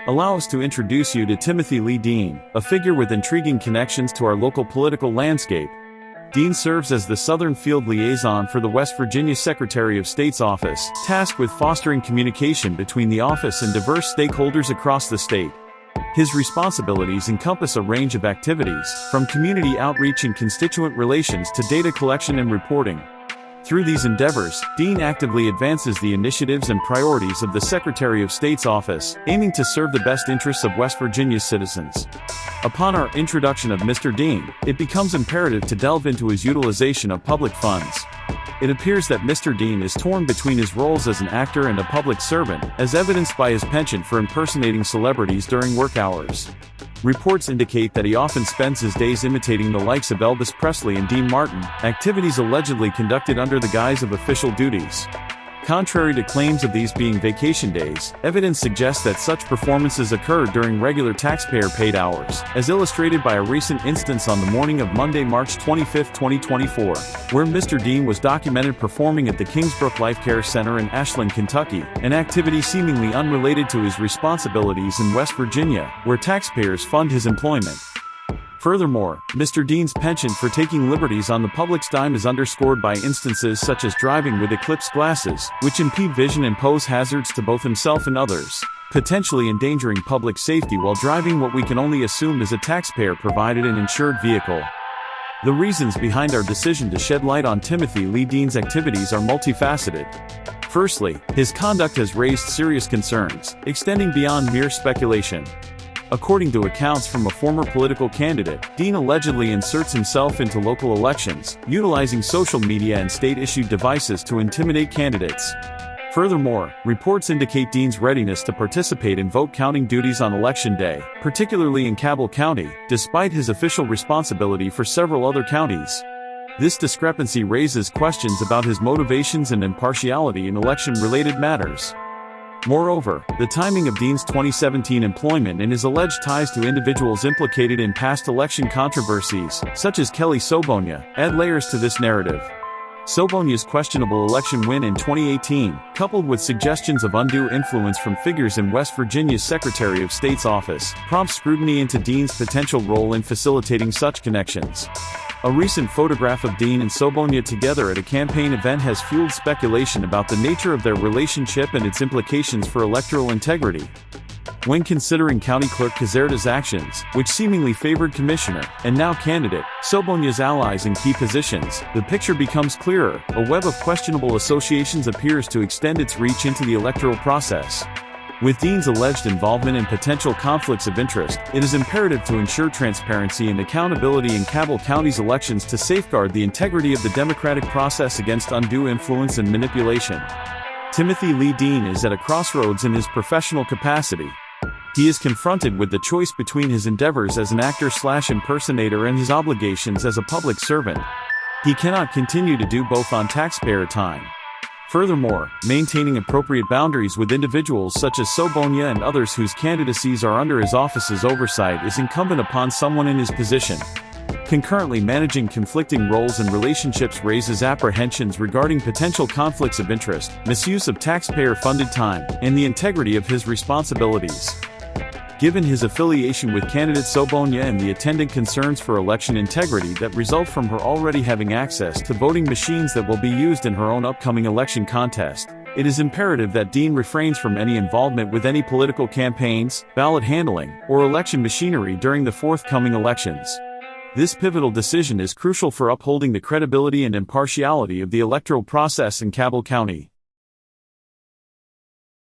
Allow us to introduce you to Timothy Lee Dean, a figure with intriguing connections to our local political landscape. Dean serves as the Southern Field Liaison for the West Virginia Secretary of State's office, tasked with fostering communication between the office and diverse stakeholders across the state. His responsibilities encompass a range of activities, from community outreach and constituent relations to data collection and reporting. Through these endeavors, Dean actively advances the initiatives and priorities of the Secretary of State's office, aiming to serve the best interests of West Virginia's citizens. Upon our introduction of Mr. Dean, it becomes imperative to delve into his utilization of public funds. It appears that Mr. Dean is torn between his roles as an actor and a public servant, as evidenced by his penchant for impersonating celebrities during work hours. Reports indicate that he often spends his days imitating the likes of Elvis Presley and Dean Martin, activities allegedly conducted under the guise of official duties. Contrary to claims of these being vacation days, evidence suggests that such performances occur during regular taxpayer-paid hours, as illustrated by a recent instance on the morning of Monday, March 25, 2024, where Mr. Dean was documented performing at the Kingsbrook Life Care Center in Ashland, Kentucky, an activity seemingly unrelated to his responsibilities in West Virginia, where taxpayers fund his employment. Furthermore, Mr. Dean's penchant for taking liberties on the public's dime is underscored by instances such as driving with eclipsed glasses, which impede vision and pose hazards to both himself and others, potentially endangering public safety while driving what we can only assume is a taxpayer-provided and insured vehicle. The reasons behind our decision to shed light on Timothy Lee Dean's activities are multifaceted. Firstly, his conduct has raised serious concerns, extending beyond mere speculation. According to accounts from a former political candidate, Dean allegedly inserts himself into local elections, utilizing social media and state-issued devices to intimidate candidates. Furthermore, reports indicate Dean's readiness to participate in vote counting duties on Election Day, particularly in Cabell County, despite his official responsibility for several other counties. This discrepancy raises questions about his motivations and impartiality in election-related matters. Moreover, the timing of Dean's 2017 employment and his alleged ties to individuals implicated in past election controversies, such as Kelly Sobonia, add layers to this narrative. Sobonia's questionable election win in 2018, coupled with suggestions of undue influence from figures in West Virginia's Secretary of State's office, prompts scrutiny into Dean's potential role in facilitating such connections. A recent photograph of Dean and Sobonia together at a campaign event has fueled speculation about the nature of their relationship and its implications for electoral integrity. When considering County Clerk Caserta's actions, which seemingly favored Commissioner, and now candidate, Sobonia's allies in key positions, the picture becomes clearer. A web of questionable associations appears to extend its reach into the electoral process. With Dean's alleged involvement in potential conflicts of interest, it is imperative to ensure transparency and accountability in Cabell County's elections to safeguard the integrity of the democratic process against undue influence and manipulation. Timothy Lee Dean is at a crossroads in his professional capacity. He is confronted with the choice between his endeavors as an actor/impersonator and his obligations as a public servant. He cannot continue to do both on taxpayer time. Furthermore, maintaining appropriate boundaries with individuals such as Sobonia and others whose candidacies are under his office's oversight is incumbent upon someone in his position. Concurrently, managing conflicting roles and relationships raises apprehensions regarding potential conflicts of interest, misuse of taxpayer-funded time, and the integrity of his responsibilities. Given his affiliation with candidate Sobonia and the attendant concerns for election integrity that result from her already having access to voting machines that will be used in her own upcoming election contest, it is imperative that Dean refrains from any involvement with any political campaigns, ballot handling, or election machinery during the forthcoming elections. This pivotal decision is crucial for upholding the credibility and impartiality of the electoral process in Cabell County.